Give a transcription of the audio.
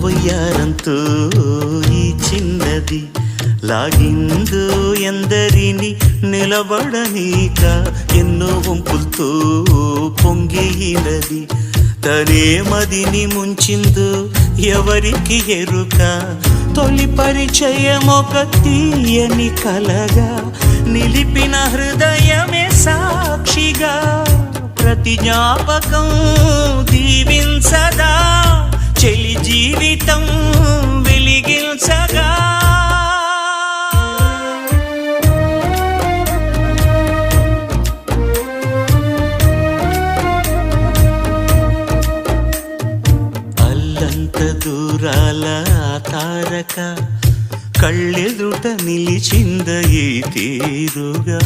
వయ్యారంతో ఈ చిన్నది లాగిందో ఎందరిని నిలబడనీక ఎన్నో వంపులతో పొంగినది తనే మదిని ముంచిందో ఎవరికి ఎరుక తొలి పరిచయం ఒక తీయని కలగా నిలిపిన హృదయమే సాక్షిగా ప్రతి జ్ఞాపకం దీవించదా చెలి జీవితం వెలిగించగా అల్లంత దూరాల తారక కళ్ళెదుట నిలిచింద ఈ తీరుగా